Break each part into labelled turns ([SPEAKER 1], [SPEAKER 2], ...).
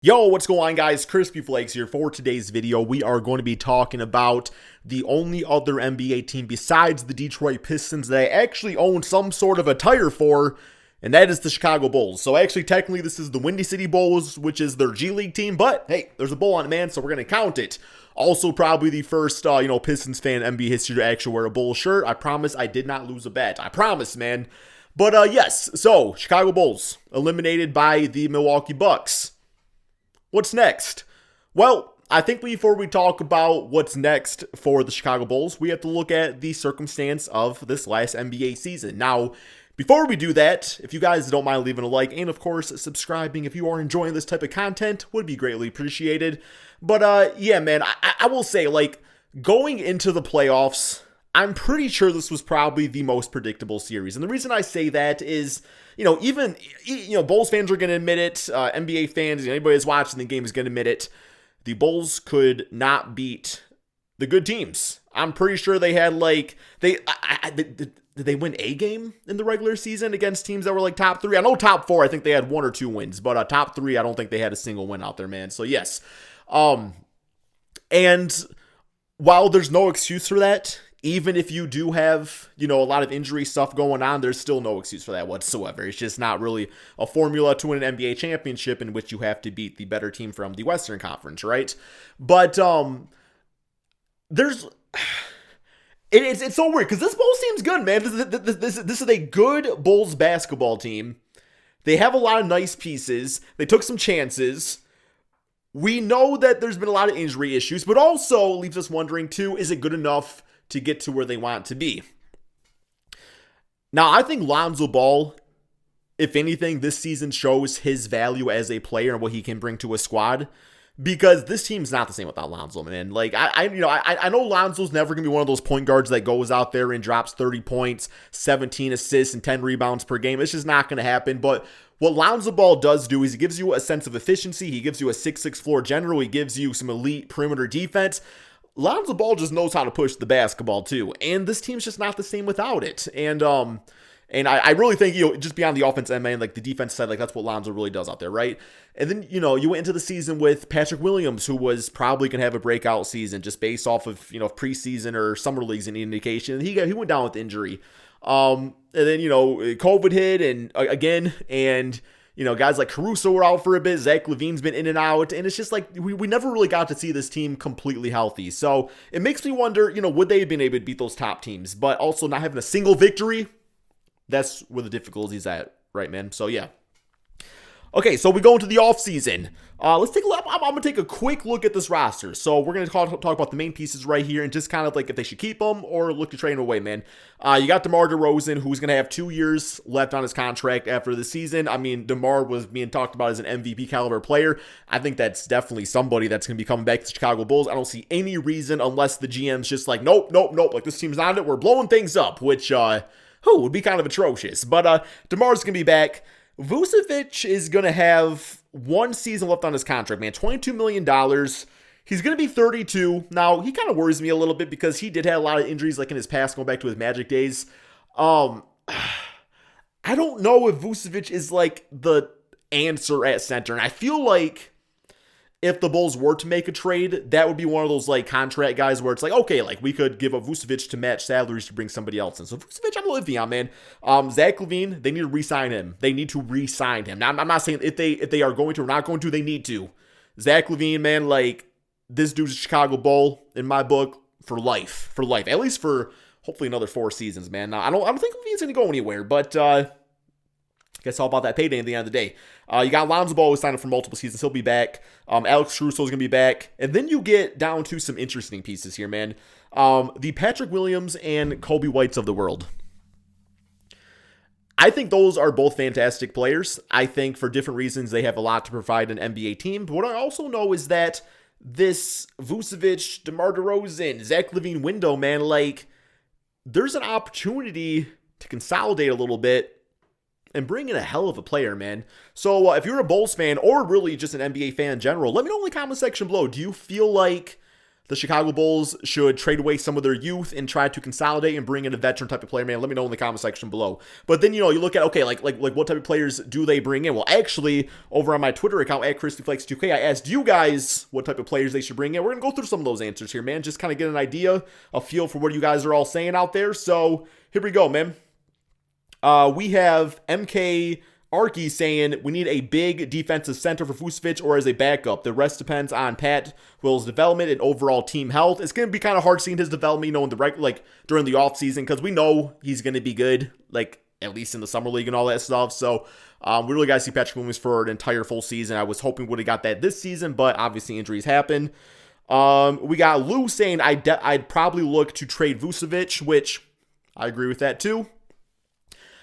[SPEAKER 1] Yo, what's going on, guys? Crispy Flakes here. For today's video, we are going to be talking about the only other NBA team besides the Detroit Pistons that I actually own some sort of attire for, and that is the Chicago Bulls. So actually, technically, this is the Windy City Bulls, which is their G League team, but hey, there's a bull on it, man, so we're going to count it. Also, probably the first, Pistons fan in NBA history to actually wear a Bulls shirt. I promise I did not lose a bet. I promise, man. But yes, so Chicago Bulls eliminated by the Milwaukee Bucks. What's next? Well, I think before we talk about what's next for the Chicago Bulls, we have to look at the circumstance of this last NBA season. Now, before we do that, if you guys don't mind leaving a like and, of course, subscribing if you are enjoying this type of content, would be greatly appreciated. But, yeah, man, I will say, going into the playoffs, I'm pretty sure this was probably the most predictable series. And the reason I say that is, even Bulls fans are going to admit it. NBA fans, anybody that's watching the game is going to admit it. The Bulls could not beat the good teams. I'm pretty sure they had did they win a game in the regular season against teams that were top three? I know top four, I think they had one or two wins, but top three, I don't think they had a single win out there, man. So yes. And while there's no excuse for that, even if you do have, a lot of injury stuff going on, there's still no excuse for that whatsoever. It's just not really a formula to win an NBA championship in which you have to beat the better team from the Western Conference, right? But there's it's so weird because this Bulls team's good, man. This is a good Bulls basketball team. They have a lot of nice pieces. They took some chances. We know that there's been a lot of injury issues, but also leaves us wondering too, is it good enough to get to where they want to be? Now, I think Lonzo Ball, if anything, this season shows his value as a player and what he can bring to a squad, because this team's not the same without Lonzo, man. I know Lonzo's never going to be one of those point guards that goes out there and drops 30 points, 17 assists, and 10 rebounds per game. It's just not going to happen. But what Lonzo Ball does do is he gives you a sense of efficiency. He gives you a 6'6" floor general. He gives you some elite perimeter defense. Lonzo Ball just knows how to push the basketball too, and this team's just not the same without it. And I really think, just beyond the offense and, man, the defense side, that's what Lonzo really does out there, right? And then, you went into the season with Patrick Williams, who was probably going to have a breakout season just based off of, preseason or summer leagues any indication. And he went down with injury. And then, COVID hit and guys like Caruso were out for a bit. Zach LaVine's been in and out. And it's just we never really got to see this team completely healthy. So it makes me wonder, would they have been able to beat those top teams? But also not having a single victory, that's where the difficulty's at, right, man? So, yeah. Okay, so we go into the offseason. Let's take a look. I'm going to take a quick look at this roster. So we're going to talk about the main pieces right here and just kind of if they should keep them or look to trade them away, man. You got DeMar DeRozan, who's going to have 2 years left on his contract after the season. I mean, DeMar was being talked about as an MVP caliber player. I think that's definitely somebody that's going to be coming back to the Chicago Bulls. I don't see any reason unless the GM's just nope. This team's not it. We're blowing things up, which would be kind of atrocious. But DeMar's going to be back. Vucevic is going to have 1 season left on his contract, man. $22 million. He's going to be 32. Now, he kind of worries me a little bit because he did have a lot of injuries in his past, going back to his Magic days. I don't know if Vucevic is the answer at center. And I feel like if the Bulls were to make a trade, that would be one of those contract guys where it's okay, we could give up Vucevic to match salaries to bring somebody else in. So Vucevic, I'm iffy on, man. Zach LaVine, they need to re-sign him. Now, I'm not saying if they are going to or not going to, they need to. Zach LaVine, man, this dude's a Chicago Bull in my book for life. At least for hopefully another 4 seasons, man. Now, I don't think LaVine's going to go anywhere, but I guess all about that payday at the end of the day. You got Lonzo Ball, who signed up for multiple seasons. He'll be back. Alex Caruso is going to be back. And then you get down to some interesting pieces here, man. The Patrick Williams and Kobe Whites of the world. I think those are both fantastic players. I think for different reasons, they have a lot to provide an NBA team. But what I also know is that this Vucevic, DeMar DeRozan, Zach LaVine window, man, there's an opportunity to consolidate a little bit and bring in a hell of a player, man. So if you're a Bulls fan or really just an NBA fan in general, let me know in the comment section below. Do you feel like the Chicago Bulls should trade away some of their youth and try to consolidate and bring in a veteran type of player, man, let me know in the comment section below. But then, you look at, okay, like what type of players do they bring in? Well, actually, over on my Twitter account, at ChristyFlex2K, I asked you guys what type of players they should bring in. We're going to go through some of those answers here, man. Just kind of get an idea, a feel for what you guys are all saying out there. So, here we go, man. We have MK Arky saying we need a big defensive center for Vucevic or as a backup. The rest depends on Pat Will's development and overall team health. It's going to be kind of hard seeing his development, in the during the offseason, because we know he's going to be good, at least in the summer league and all that stuff. So we really got to see Patrick Williams for an entire full season. I was hoping we would have got that this season, but obviously injuries happen. We got Lou saying I'd probably look to trade Vucevic, which I agree with that too.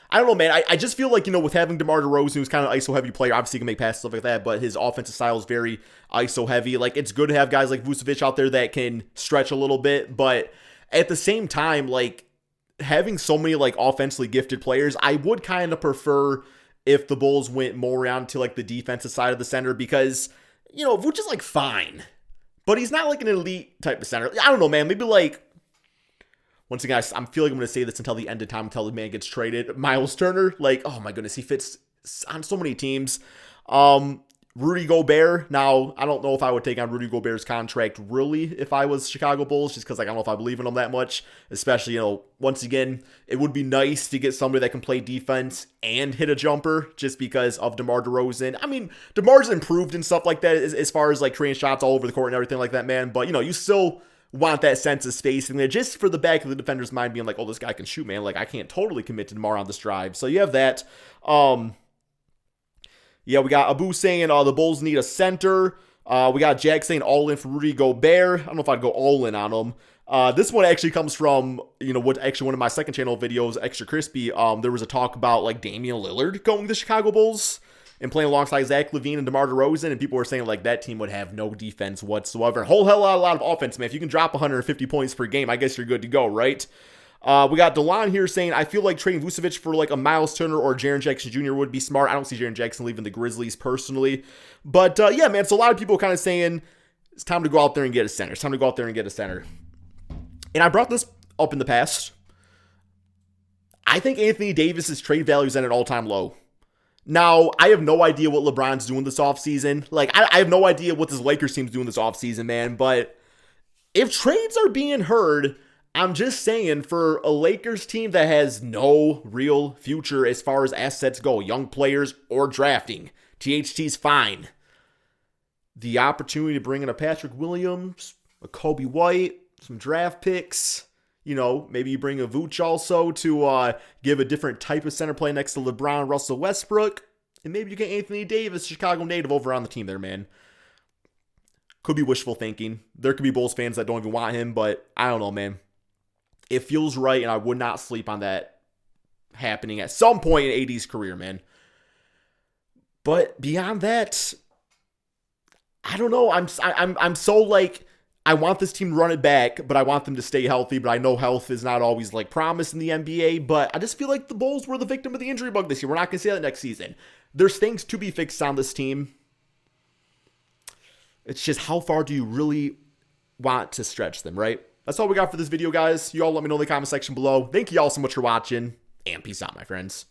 [SPEAKER 1] I don't know, man. I just feel like, with having DeMar DeRozan, who's kind of an ISO-heavy player, obviously he can make passes, stuff like that, but his offensive style is very ISO-heavy. It's good to have guys like Vucevic out there that can stretch a little bit, but at the same time, having so many, offensively gifted players, I would kind of prefer if the Bulls went more around to, the defensive side of the center, because, Vuce is, fine, but he's not, an elite type of center. I don't know, man. Maybe, once again, I feel like I'm going to say this until the end of time, until the man gets traded. Miles Turner, oh my goodness, he fits on so many teams. Rudy Gobert, now, I don't know if I would take on Rudy Gobert's contract, really, if I was Chicago Bulls, just because I don't know if I believe in him that much. Especially, once again, it would be nice to get somebody that can play defense and hit a jumper, just because of DeMar DeRozan. I mean, DeMar's improved and stuff like that, as far as, creating shots all over the court and everything like that, man. But, you still want that sense of space in there, just for the back of the defender's mind being oh, this guy can shoot, man. I can't totally commit to DeMar on this drive. So you have that. Yeah, we got Abu saying the Bulls need a center. We got Jack saying all in for Rudy Gobert. I don't know if I'd go all in on him. This one actually comes from, one of my second channel videos, Extra Crispy. There was a talk about, Damian Lillard going to the Chicago Bulls and playing alongside Zach LaVine and DeMar DeRozan, and people were saying, that team would have no defense whatsoever. A lot of offense, man. If you can drop 150 points per game, I guess you're good to go, right? We got DeLon here saying, I feel like trading Vucevic for, a Miles Turner or Jaren Jackson Jr. would be smart. I don't see Jaren Jackson leaving the Grizzlies personally. But, yeah, man, so a lot of people kind of saying, it's time to go out there and get a center. It's time to go out there and get a center. And I brought this up in the past. I think Anthony Davis's trade value is at an all-time low. Now, I have no idea what LeBron's doing this offseason. I have no idea what this Lakers team's doing this offseason, man. But if trades are being heard, I'm just saying, for a Lakers team that has no real future as far as assets go, young players or drafting, THT's fine. The opportunity to bring in a Patrick Williams, a Kobe White, some draft picks, maybe you bring a Vooch also to give a different type of center play next to LeBron, Russell Westbrook, and maybe you get Anthony Davis, Chicago native, over on the team there, man. Could be wishful thinking. There could be Bulls fans that don't even want him, but I don't know, man. It feels right, and I would not sleep on that happening at some point in AD's career, man. But beyond that, I don't know. I'm so I want this team to run it back, but I want them to stay healthy. But I know health is not always promised in the NBA. But I just feel like the Bulls were the victim of the injury bug this year. We're not going to see that next season. There's things to be fixed on this team. It's just, how far do you really want to stretch them, right? That's all we got for this video, guys. You all let me know in the comment section below. Thank you all so much for watching, and peace out, my friends.